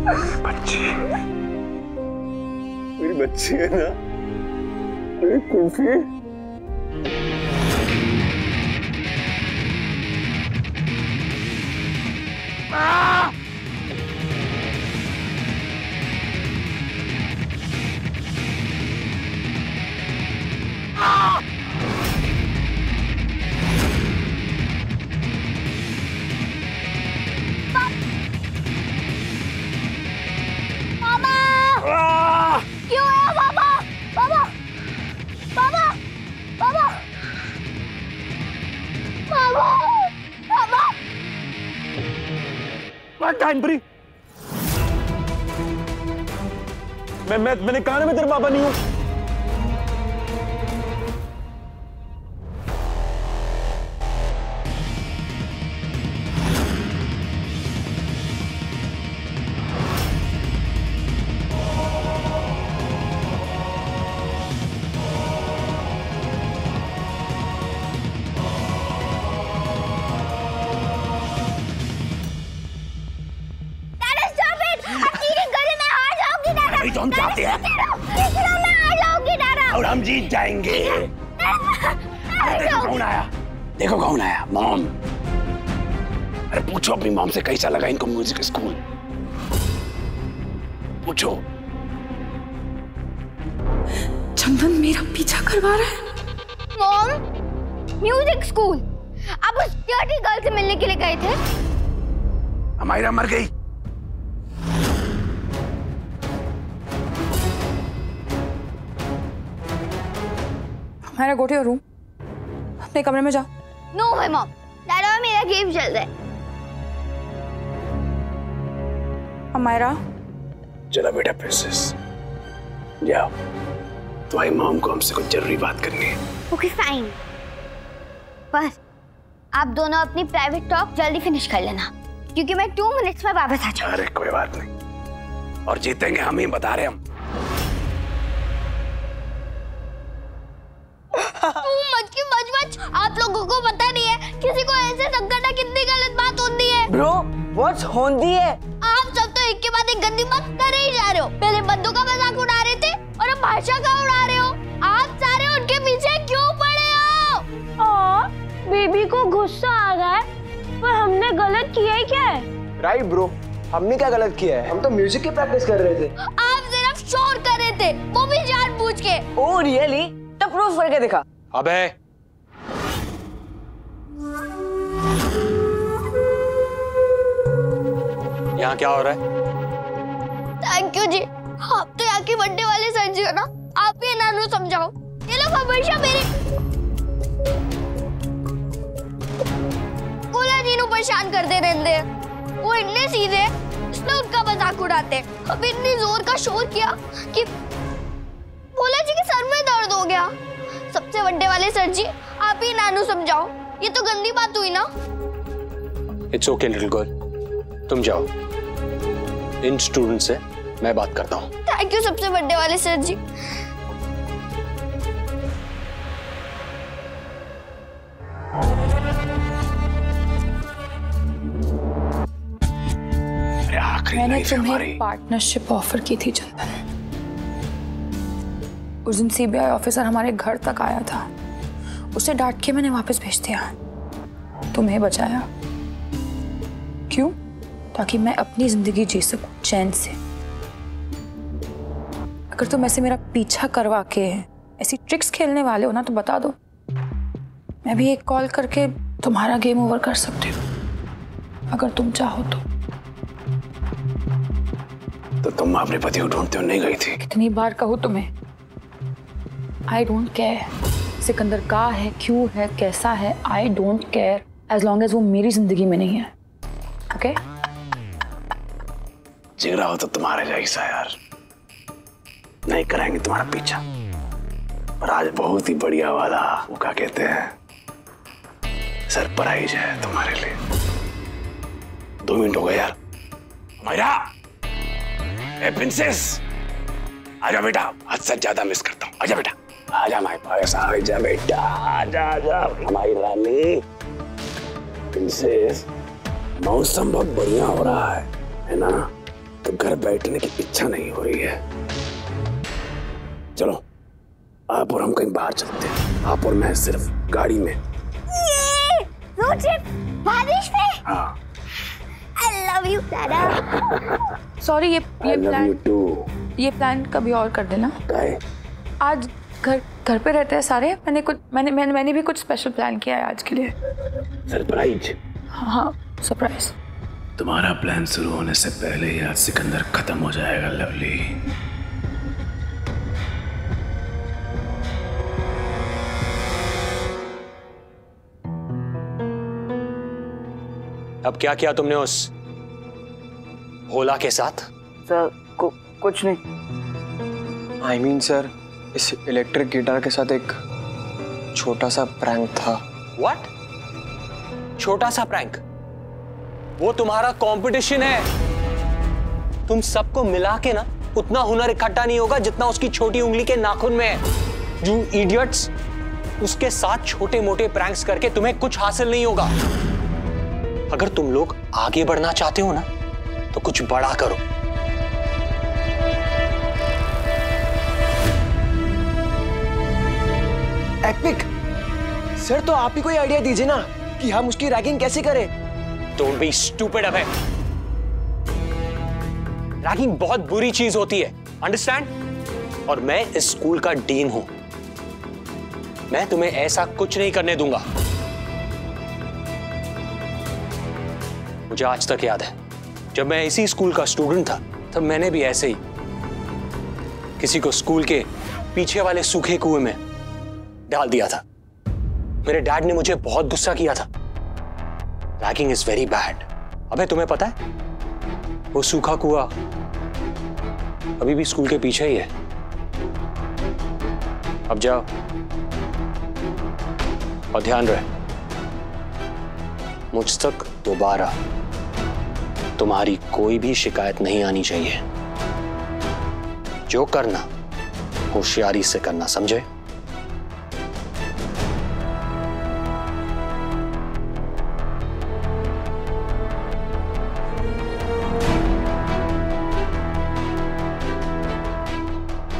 बच्ची, मेरी बच्ची है ना, मेरी कुल्फी। टाइमप्री, मैंने कहा ना मैं तेरे पापा नहीं हूं। हम चाहते हैं और हम जीत जाएंगे। देखो कौन आया, देखो कौन आया, मॉम। अरे पूछो अपनी मॉम से कैसा लगा इनको म्यूजिक स्कूल, पूछो। चंदन मेरा पीछा करवा रहा है। मॉम, म्यूजिक स्कूल आप उस डर्टी गर्ल से मिलने के लिए गए थे? अमायरा मर गई। हमारा गो टू योर रूम, अपने कमरे में जाओ। नो वे मॉम, दादा मेरा गेम चल रहा है। अमायरा, चलो बेटा प्रिंसेस, जाओ, तुम्हारी मॉम को हमसे कुछ जरूरी बात करनी है। ओके फाइन, बस आप दोनों अपनी प्राइवेट टॉक जल्दी फिनिश कर लेना, क्योंकि मैं 2 मिनट्स में वापस आ जाऊंगा। अरे कोई बात नहीं, और जीतेंगे हम ही, बता रहे हम। मच आप लोगों को पता नहीं है किसी को ऐसे संकट कितनी गलत बात होती है। ब्रो, व्हाट्स होती है? आप सब तो एक के बाद एक गंदी बात कर ही जा रहे हो। पहले बंदों का मजाक उड़ा रहे थे और अब भाषा का उड़ा रहे हो। आप सारे उनके पीछे क्यों पड़े हो? बेबी को गुस्सा आ रहा है, पर हमने गलत किया ही क्या है? राइट ब्रो, हमने क्या गलत किया है? हम तो म्यूजिक की प्रैक्टिस कर रहे थे। आप सिर्फ शोर कर रहे थे, वो भी जानबूझ के। Oh really? तब प्रूफ करके दिखा। अबे यहाँ क्या हो रहा है? थैंक यू जी, आप तो यहाँ के बर्थडे वाले सर जी हो ना, आप ही नानू समझाओ। ये लोग हमेशा मेरे कोला जी को परेशान करते रहते हैं। वो इतने सीधे इसलिए उनका मजाक उड़ाते। अभी इतनी जोर का शोर किया कि भोला जी के सर में दर्द हो गया। सबसे बड़े वाले सर जी, आप ही नानू समझाओ। ये तो गंदी बात हुई ना। इट्स ओके लिटिल गर्ल, तुम जाओ, इन स्टूडेंट से मैं बात करता हूँ। थैंक यू सबसे बड़े वाले सर जी। मैंने तुम्हें पार्टनरशिप ऑफर की थी चंदन। उस दिन सीबीआई ऑफिसर हमारे घर तक आया था, उसे डांट के मैंने वापस भेज दिया, तुम्हें बचाया। क्यों? ताकि मैं अपनी जिंदगी जी सकूं चैन से। अगर तुम ऐसे मेरा पीछा करवा के ऐसी ट्रिक्स खेलने वाले हो ना, तो बता दो, मैं भी एक कॉल करके तुम्हारा गेम ओवर कर सकती हूँ, अगर तुम चाहो तो। तुम अपने पति को ढूंढते हो नहीं गई थी? कितनी बार कहूँ तुम्हें, आई डोंट केयर सिकंदर कहाँ है, क्यों है, कैसा है, I don't care as long as वो मेरी जिंदगी में नहीं है। ओके? जिगरा हो तो तुम्हारे जैसा यार, नहीं कराएंगे तुम्हारा पीछा। और आज बहुत ही बढ़िया वाला, वो क्या कहते हैं, सरप्राइज है तुम्हारे लिए। 2 मिनट हो गए यार। मायरा, ए प्रिंसेस, आजा बेटा, हद से ज्यादा मिस करता हूँ। आजा बेटा, आजा माय पास, आजा बेटा, आजा आजा हमारी रानी। प्रिंसेस, मौसम बहुत बढ़िया हो रहा है ना? तो घर बैठने की इच्छा नहीं हो रही है। चलो आप और हम कहीं बाहर चलते हैं, आप और मैं सिर्फ गाड़ी में। रोड ट्रिप बारिश में। हाँ। I love you, दादा। सॉरी, ये प्लान कभी और कर देना। आज घर पे रहते हैं सारे। मैंने भी कुछ स्पेशल प्लान किया है आज के लिए। सरप्राइज? हाँ, सरप्राइज। तुम्हारा प्लान शुरू होने से पहले ही आज सिकंदर खत्म हो जाएगा लवली। अब क्या किया तुमने उस भोला के साथ? सर कुछ नहीं। I mean, सर, इस इलेक्ट्रिक गिटार के साथ एक छोटा सा प्रैंक था। What? छोटा सा प्रैंक? वो तुम्हारा कंपटीशन है। तुम सबको मिला के ना उतना हुनर इकट्ठा नहीं होगा जितना उसकी छोटी उंगली के नाखून में है। You idiots! उसके साथ छोटे मोटे प्रैंक्स करके तुम्हें कुछ हासिल नहीं होगा। अगर तुम लोग आगे बढ़ना चाहते हो ना तो कुछ बड़ा करो। एपिक सर, तो आप ही कोई आइडिया दीजिए ना कि हम उसकी रैगिंग कैसे करें। Don't be stupid अबे। रैगिंग बहुत बुरी चीज होती है, अंडरस्टैंड? और मैं इस स्कूल का डीन हूं। मैं तुम्हें ऐसा कुछ नहीं करने दूंगा। मुझे आज तक याद है जब मैं इसी स्कूल का स्टूडेंट था, तब मैंने भी ऐसे ही किसी को स्कूल के पीछे वाले सूखे कुएं में डाल दिया था। मेरे डैड ने मुझे बहुत गुस्सा किया था। Ragging is very bad. अबे तुम्हें पता है वो सूखा कुआं अभी भी स्कूल के पीछे ही है। अब जाओ और ध्यान रहे, मुझ तक दोबारा तुम्हारी कोई भी शिकायत नहीं आनी चाहिए। जो करना होशियारी से करना, समझे?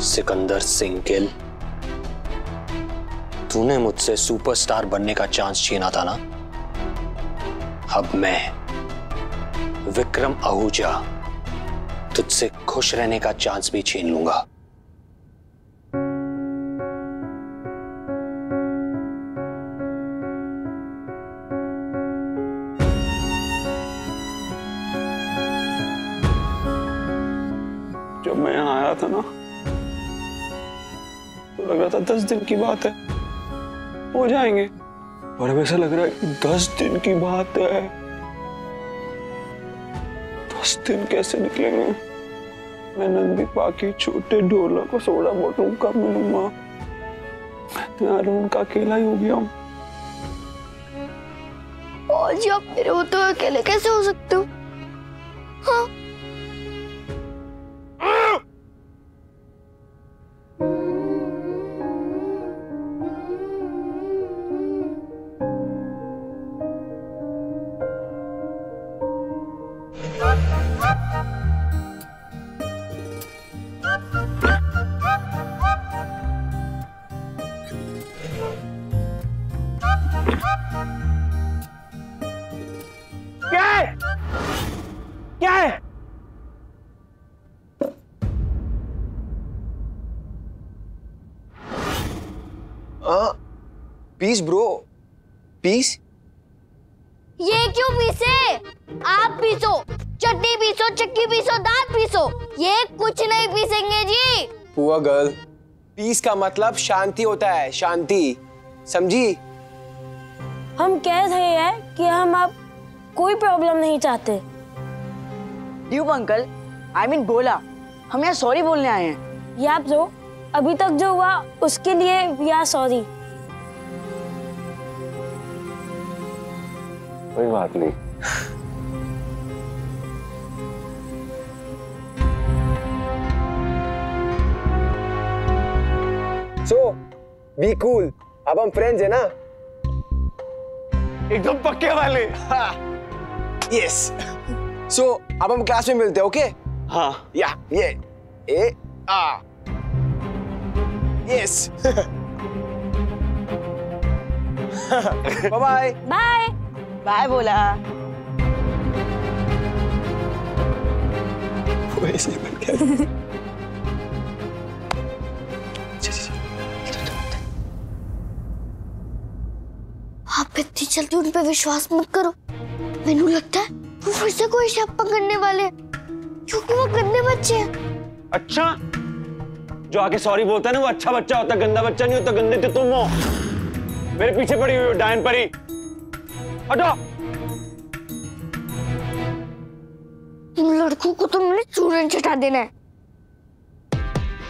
सिकंदर सिंह गिल, तूने मुझसे सुपरस्टार बनने का चांस छीना था ना? अब मैं विक्रम आहूजा तुझसे खुश रहने का चांस भी छीन लूंगा। जब मैं यहाँ आया था ना तो लग रहा था 10 दिन की बात है, हो जाएंगे। और अब ऐसा लग रहा है कि 10 दिन की बात है। 10 दिन कैसे निकलेंगे? मैं नंदी पाकी छोटे ढोलक को सोडा बोतल कब मिलूंगा? यार उनका अकेला ही हो गया हूँ। और जी आप मेरे होते हुए अकेले कैसे हो सकते हो? हाँ? क्या है? Peace bro, peace. ये क्यों पीसे? आप पीसो, चटनी पीसो, चक्की पीसो, दांत पीसो, ये कुछ नहीं पीसेंगे जी। पुअर गर्ल, पीस का मतलब शांति होता है, शांति, समझी? हम कह रहे हैं कि हम आप कोई प्रॉब्लम नहीं चाहते। ट्यूब अंकल, I mean बोला, हम यहाँ सॉरी बोलने आए हैं। या ब्रो, अभी तक जो हुआ उसके लिए वी आर सॉरी। कोई बात नहीं। So, be cool, अब हम फ्रेंड्स हैं ना? एकदम पक्के वाले। यस। सो अब हम क्लास में मिलते हैं, ओके? हाँ या ये ए आ यस बाय बाय। बाय बोला। वैसे बन गया। आप इतनी जल्दी उन पे विश्वास मत करो। मैंने लगता है वो फिर से कोई शप्पा करने वाले हैं, क्योंकि वो गंदे बच्चे हैं। अच्छा, जो आके सॉरी बोलता है ना वो अच्छा बच्चा होता है, गंदा बच्चा नहीं होता। गंदे तो तुम हो। मेरे पीछे पड़ी हुई हो डायन परी, हटो। इन लड़कों को तो मैंने चूरन चटा देना है।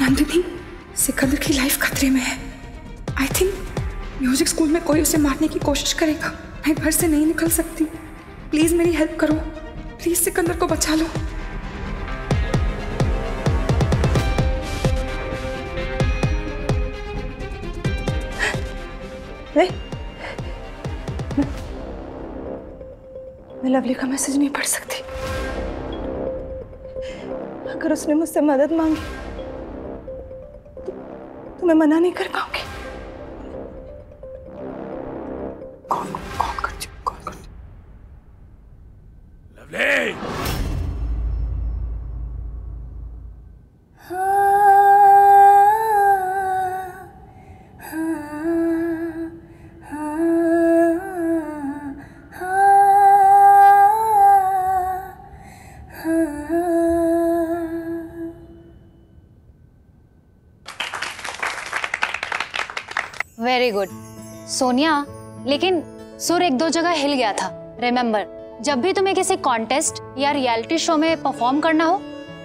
नंदिनी, सिकंदर की लाइफ खतरे में है। आई थिंक म्यूजिक स्कूल में कोई उसे मारने की कोशिश करेगा। मैं घर से नहीं निकल सकती। प्लीज मेरी हेल्प करो। प्लीज सिकंदर को बचा लो। मैं लवली का मैसेज नहीं पढ़ सकती। अगर उसने मुझसे मदद मांगी तो मैं मना नहीं कर पाऊंगी। कौन करती हूँ, कौन करती हूँ? लवली, वेरी गुड सोनिया, लेकिन सुर एक दो जगह हिल गया था। रिमेम्बर, जब भी तुम्हें किसी कॉन्टेस्ट या रियलिटी शो में परफॉर्म करना हो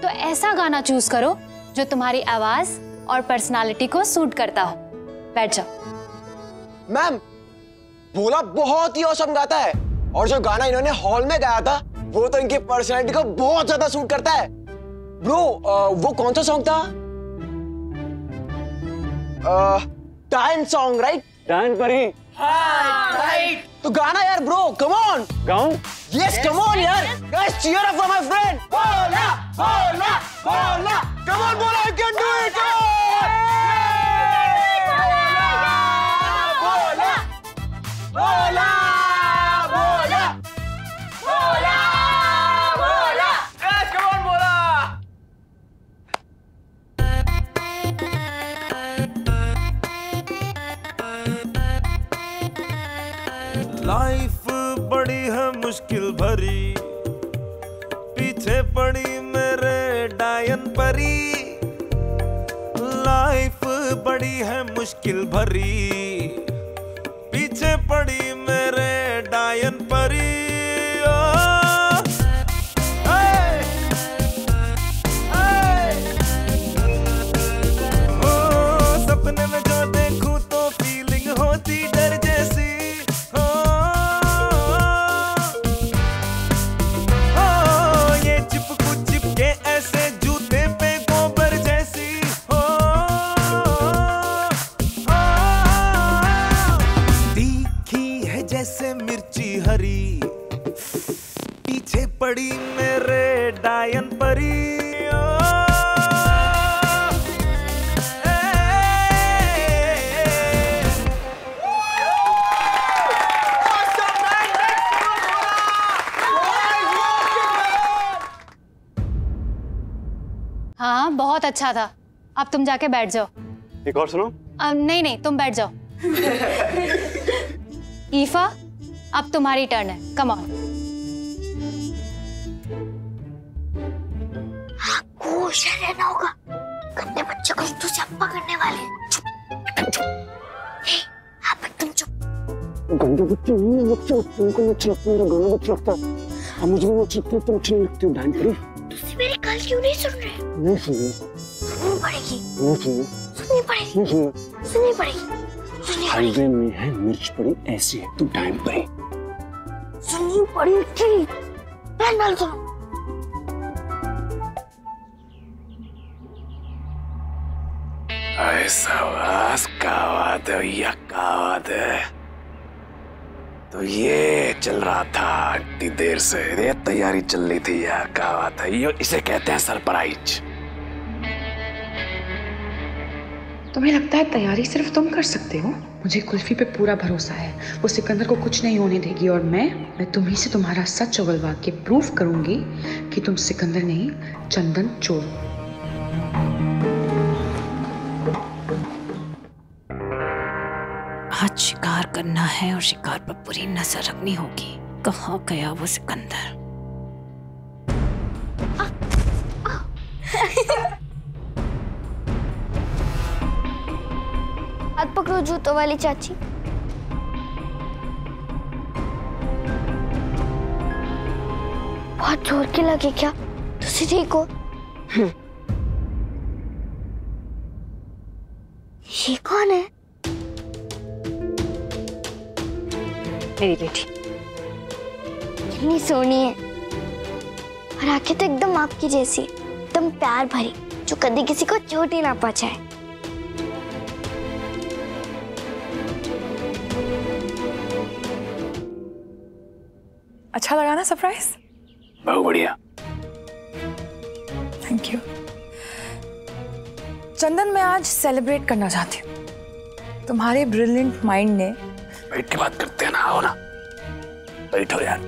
तो ऐसा गाना चूज करो जो तुम्हारी आवाज और पर्सनालिटी को सूट करता हो। बैठ जाओ। मैम, भोला बहुत ही औसम गाता है, और जो गाना इन्होंने हॉल में गाया था वो तो इनकी पर्सनालिटी को बहुत ज्यादा सूट करता है। ब्रो, वो कौन सा सॉन्ग था? डायन सॉन्ग, राइट? डायन परी, राइट। तो गाना यार ब्रो, कम ऑन। गाऊं? यस, कम ऑन यार। Guys, cheer up for my friend. Bhola Bhola Bhola, come on Bhola, you can do it. Bhola Bhola Bhola Bhola Bhola, yes, come on Bhola. Life बड़ी है मुश्किल भरी, पीछे पड़ी मेरे डायन परी। लाइफ बड़ी है मुश्किल भरी, पीछे पड़ी मेरे डायन परी। सपने में जो देखूं तो फीलिंग होती डर जैसी। चिपके ऐसे जूते पे गोबर जैसी हो। तीखी है जैसे मिर्ची हरी, पीछे पड़ी मेरे डायन परी। हाँ, बहुत अच्छा था। अब तुम जाके बैठ जाओ। एक और सुनो। नहीं नहीं, तुम बैठ जाओ। ईफा, अब तुम्हारी टर्न है। Come on. होशियार रहना होगा, गंदे बच्चे को तो चप्पा करने वाले हैं। चुप, एकदम चुप। हे, आप एकदम चुप। गंदे बच्चे नहीं लगते, तुमको अच्छा लगता है, मेरा गाना अच्छा लगता है। अब मुझे भी अच्छा लगता है, तुम अच्छी नहीं लगती हो डायन परी। तुम मेरी गल क्यों नहीं सुन रहे? नहीं सुनिए, सुननी पड़ेगी। नहीं सुनिए, सुननी पड़ेगी। नहीं सुनिए। सुननी पड़ेगी। सुननी पड़ेगी। हाईवे में है मिर्च पड़ी, ऐसी है तू डायन परी। सुननी पड़ेगी। ध्यान डाल सुनो। ऐसा आवाज का बात है या का बात है? तो ये चल रहा था इतनी देर से, ये तैयारी चल रही थी यार, क्या बात है, ये इसे कहते हैं सरप्राइज। तुम्हें लगता है तैयारी सिर्फ तुम कर सकते हो? मुझे कुल्फी पे पूरा भरोसा है, वो सिकंदर को कुछ नहीं होने देगी और मैं तुम्ही से तुम्हारा सच उगलवा के प्रूफ करूंगी कि तुम सिकंदर नहीं चंदन चोर। आज शिकार करना है और शिकार पर पूरी नजर रखनी होगी। कहाँ गया वो सिकंदर? हाथ पकड़ो जूतों वाली चाची। बहुत जोर की लगी क्या? तुसी ठीक हो? ये कौन है? मेरी बेटी। कितनी सोनी है और आंखें तो एकदम आपकी जैसी, एकदम प्यार भरी, जो कभी किसी को चोट ही ना पहुंचाए। अच्छा लगा ना सरप्राइज? बहुत बढ़िया। थैंक यू चंदन। मैं आज सेलिब्रेट करना चाहती हूँ। तुम्हारे ब्रिलियंट माइंड ने। बैठ के बात करते हैं ना, आओ ना, बैठो यार।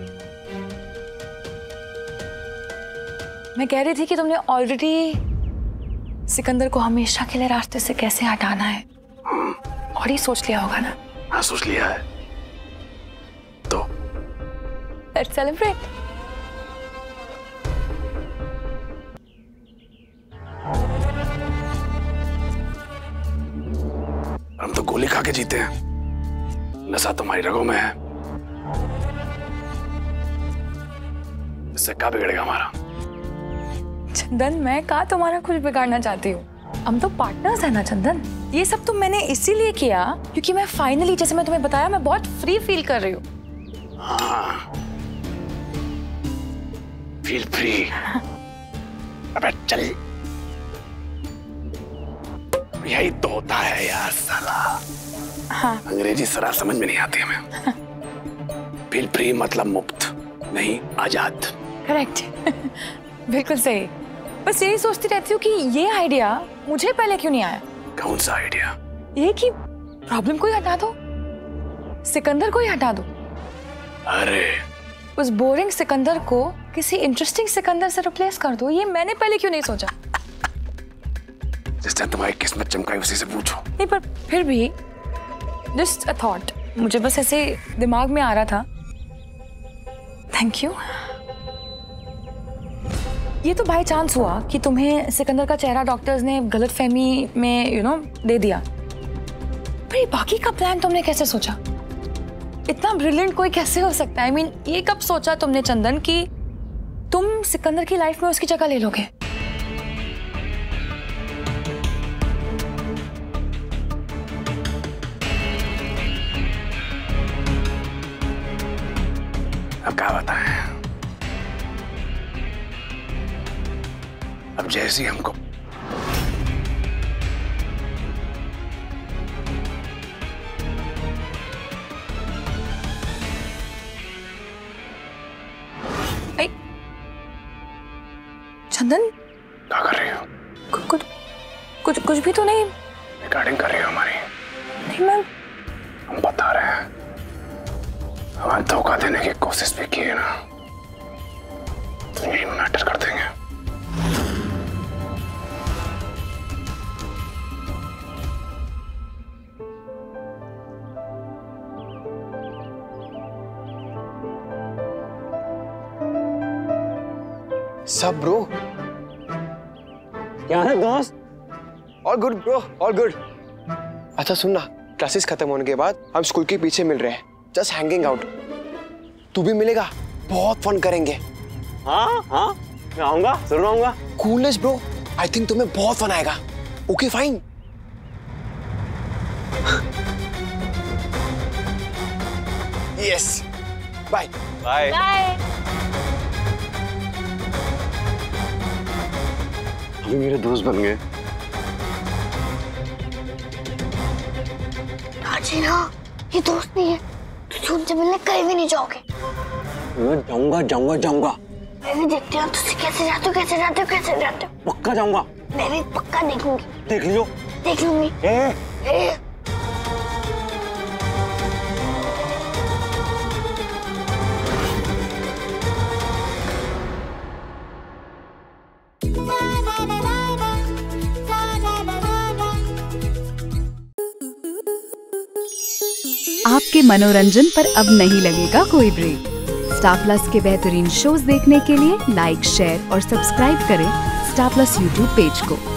मैं कह रही थी कि तुमने ऑलरेडी सिकंदर को हमेशा के लिए रास्ते से कैसे हटाना है और ही सोच लिया होगा ना? हाँ सोच लिया है। तो लेट्स सेलिब्रेट। हम तो गोली खा के जीते हैं, नशा तुम्हारी रगों में है, इससे क्या बिगड़ेगा हमारा? चंदन मैं कहा तुम्हारा कुछ बिगाड़ना चाहती हूँ, हम तो पार्टनर्स हैं ना चंदन। ये सब तो मैंने इसीलिए किया क्योंकि मैं फाइनली, जैसे मैं तुम्हें बताया, मैं बहुत फ्री फील कर रही हूँ। हाँ, फील फ्री। अबे चल, यही तो होता है यार साला। हाँ। अंग्रेजी सरा समझ में नहीं आती हमें। फील फ्री मतलब मुक्त, नहीं आजाद। करेक्ट। बिल्कुल सही। बस यही सोचती रहती हूँ कि ये आइडिया मुझे पहले क्यों नहीं आया। कौन सा आइडिया? ये कि प्रॉब्लम को ही हटा दो, सिकंदर को ही हटा दो। अरे उस बोरिंग सिकंदर को किसी इंटरेस्टिंग सिकंदर से रिप्लेस कर दो। ये मैंने पहले क्यों नहीं सोचा? जिस दिन तुम्हारी किस्मत चमकाई उसी से पूछो। नहीं पर फिर भी जस्ट अ थॉट, मुझे बस ऐसे दिमाग में आ रहा था। Thank you. ये तो बाय चांस हुआ कि तुम्हें सिकंदर का चेहरा डॉक्टर्स ने गलतफहमी में दे दिया, पर ये बाकी का प्लान तुमने कैसे सोचा? इतना ब्रिलियंट कोई कैसे हो सकता है? I mean, ये कब सोचा तुमने चंदन कि तुम सिकंदर की लाइफ में उसकी जगह ले लोगे? अब क्या बताएं? अब जैसी हमको चंदन क्या कर रही हो? कुछ भी तो नहीं। रिकॉर्डिंग कर रही हो हमारी? नहीं मैम, हम बता रहे हैं, हमें धोखा देने की कोशिश भी की है ना, तो यही मैटर कर देंगे। सब ब्रो, क्या है दोस्त? All good bro, all good. अच्छा सुन ना, क्लासेस खत्म होने के बाद हम स्कूल के पीछे मिल रहे हैं, जस्ट हैंगिंग आउट। तू भी मिलेगा, बहुत फन करेंगे। हाँ हाँ, मैं आऊंगा, जरूर आऊंगा। कूलनेस ब्रो, आई थिंक तुम्हें बहुत फन आएगा। Okay fine. Yes, bye bye. अभी मेरे दोस्त बन गए। ना, ये दोस्त नहीं है, तुम उनसे मिलने कहीं भी नहीं जाओगे। मैं जाऊंगा जाऊंगा जाऊंगा। मैं भी देखती हूँ तुझसे कैसे जाते हो कैसे जाते हो कैसे जाते हो। पक्का जाऊंगा। मैं भी पक्का देखूंगी। देख लियो। देख लूंगी। आपके मनोरंजन पर अब नहीं लगेगा कोई ब्रेक। स्टार प्लस के बेहतरीन शोज देखने के लिए लाइक, शेयर और सब्सक्राइब करें स्टार प्लस यूट्यूब पेज को।